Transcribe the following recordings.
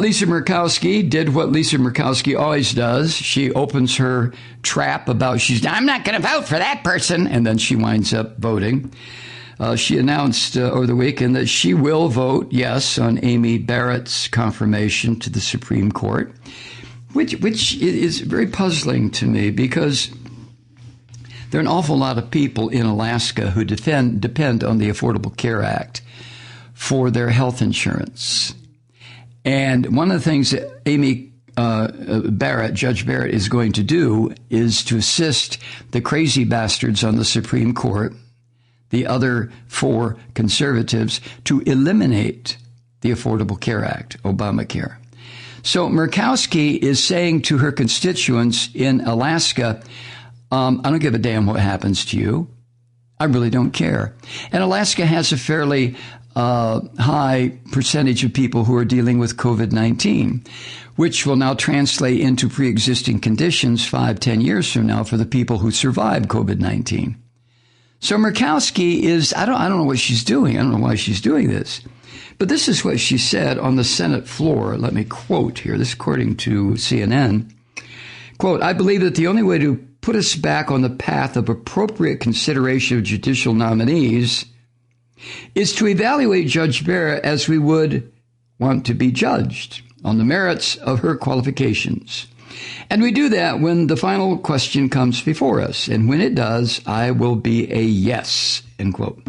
Lisa Murkowski did what Lisa Murkowski always does. She opens her trap about I'm not going to vote for that person, and then she winds up voting. She announced over the weekend that she will vote yes on Amy Barrett's confirmation to the Supreme Court, which is very puzzling to me because there are an awful lot of people in Alaska who depend on the Affordable Care Act for their health insurance. And one of the things that Amy Judge Barrett is going to do is to assist the crazy bastards on the Supreme Court, the other four conservatives, to eliminate the Affordable Care Act, Obamacare. So Murkowski is saying to her constituents in Alaska, I don't give a damn what happens to you. I really don't care. And Alaska has a fairly high percentage of people who are dealing with COVID-19, which will now translate into pre-existing conditions 5-10 years from now for the people who survived COVID-19. So Murkowski is, I don't know what she's doing. I don't know why she's doing this. But this is what she said on the Senate floor. Let me quote here. This is according to CNN. Quote, I believe that the only way to put us back on the path of appropriate consideration of judicial nominees is to evaluate Judge Barrett as we would want to be judged on the merits of her qualifications. And we do that when the final question comes before us. And when it does, I will be a yes, end quote.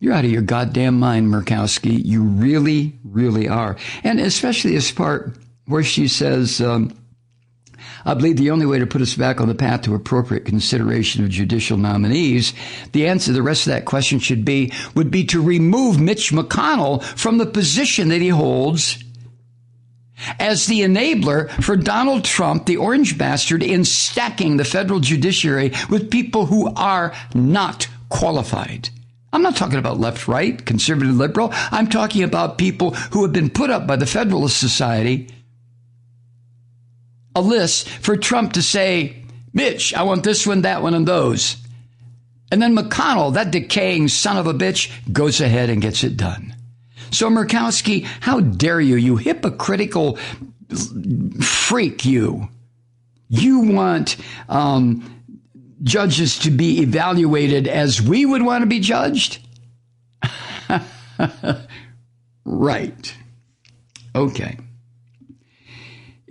You're out of your goddamn mind, Murkowski. You really, really are. And especially this part where she says, I believe the only way to put us back on the path to appropriate consideration of judicial nominees, the answer, the rest of that question would be to remove Mitch McConnell from the position that he holds as the enabler for Donald Trump, the orange bastard, in stacking the federal judiciary with people who are not qualified. I'm not talking about left, right, conservative, liberal. I'm talking about people who have been put up by the Federalist Society, a list for Trump to say, Mitch, I want this one, that one, and those. And then McConnell, that decaying son of a bitch, goes ahead and gets it done. So Murkowski, how dare you, you hypocritical freak, you. You want judges to be evaluated as we would want to be judged? Right. Okay.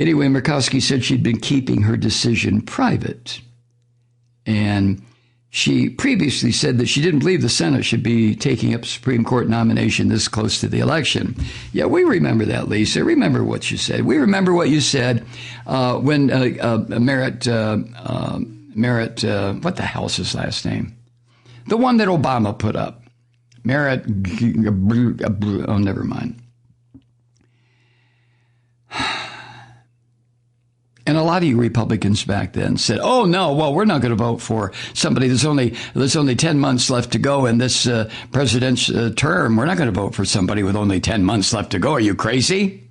Anyway, Murkowski said she'd been keeping her decision private. And she previously said that she didn't believe the Senate should be taking up a Supreme Court nomination this close to the election. Yeah, we remember that, Lisa. Remember what you said. We remember what you said when Merritt, what the hell's his last name? The one that Obama put up. Merritt, oh, never mind. And a lot of you Republicans back then said, oh, no, well, we're not going to vote for somebody. There's only 10 months left to go in this president's term. We're not going to vote for somebody with only 10 months left to go. Are you crazy?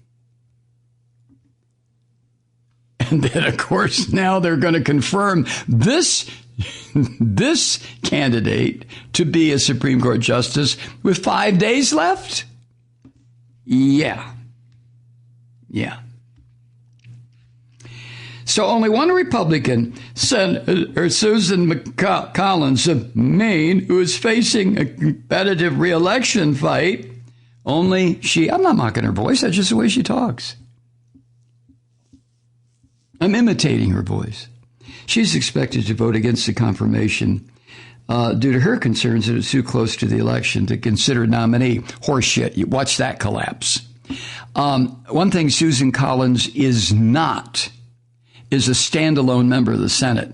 And then, of course, now they're going to confirm this candidate to be a Supreme Court justice with 5 days left? Yeah. So only one Republican, Senator Susan Collins of Maine, who is facing a competitive re-election fight, only she, I'm not mocking her voice, that's just the way she talks. I'm imitating her voice. She's expected to vote against the confirmation due to her concerns that it's too close to the election to consider a nominee. Horseshit. You watch that collapse. One thing Susan Collins is not is a standalone member of the Senate.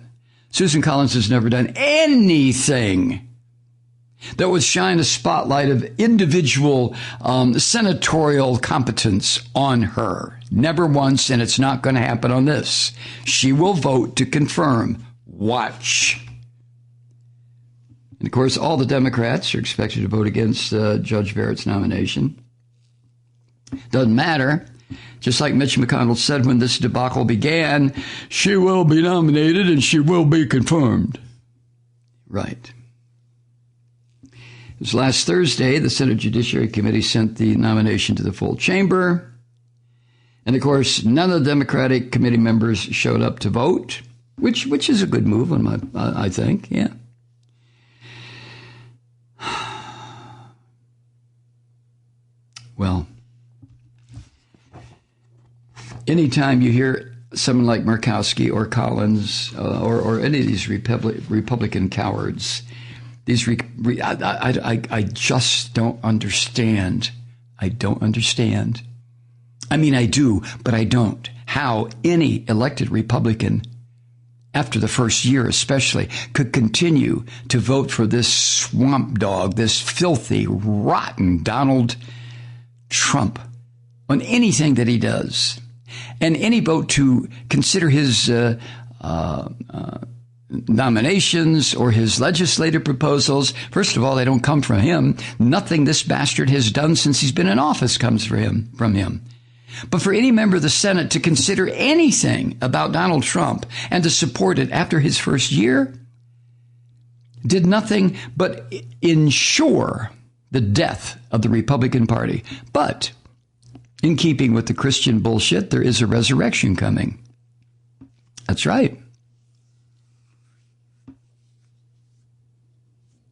Susan Collins has never done anything that would shine a spotlight of individual senatorial competence on her. Never once, and it's not going to happen on this. She will vote to confirm. Watch. And of course, all the Democrats are expected to vote against Judge Barrett's nomination. Doesn't matter. Just like Mitch McConnell said when this debacle began, she will be nominated and she will be confirmed. Right. It was last Thursday, the Senate Judiciary Committee sent the nomination to the full chamber. And of course, none of the Democratic committee members showed up to vote, which is a good move on I think, yeah. Well, anytime you hear someone like Murkowski or Collins or any of these Republican cowards, I just don't understand. I don't understand. I mean, I do, but I don't. How any elected Republican, after the first year especially, could continue to vote for this swamp dog, this filthy, rotten Donald Trump on anything that he does. And any vote to consider his nominations or his legislative proposals, first of all, they don't come from him. Nothing this bastard has done since he's been in office comes from him. But for any member of the Senate to consider anything about Donald Trump and to support it after his first year did nothing but ensure the death of the Republican Party. But in keeping with the Christian bullshit, there is a resurrection coming. That's right.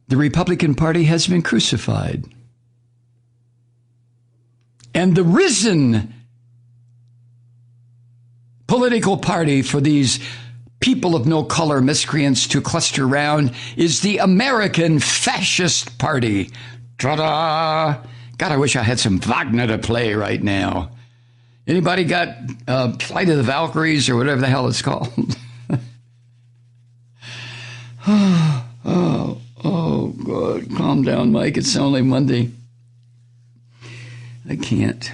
The Republican Party has been crucified. And the risen political party for these people of no color miscreants to cluster around is the American Fascist Party. Ta-da! God, I wish I had some Wagner to play right now. Anybody got Flight of the Valkyries or whatever the hell it's called? Oh, God. Calm down, Mike. It's only Monday. I can't.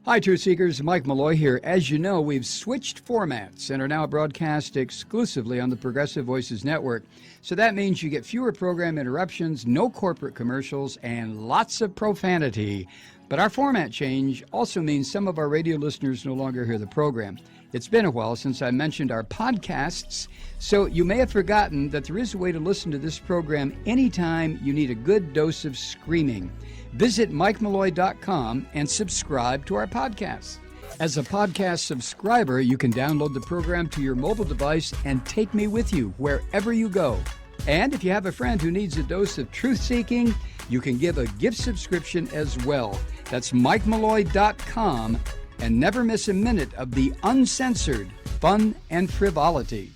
Hi, Truth Seekers. Mike Malloy here. As you know, we've switched formats and are now broadcast exclusively on the Progressive Voices Network. So that means you get fewer program interruptions, no corporate commercials, and lots of profanity. But our format change also means some of our radio listeners no longer hear the program. It's been a while since I mentioned our podcasts, so you may have forgotten that there is a way to listen to this program anytime you need a good dose of screaming. Visit MikeMalloy.com and subscribe to our podcasts. As a podcast subscriber, you can download the program to your mobile device and take me with you wherever you go. And if you have a friend who needs a dose of truth-seeking, you can give a gift subscription as well. That's MikeMalloy.com, and never miss a minute of the uncensored fun and frivolity.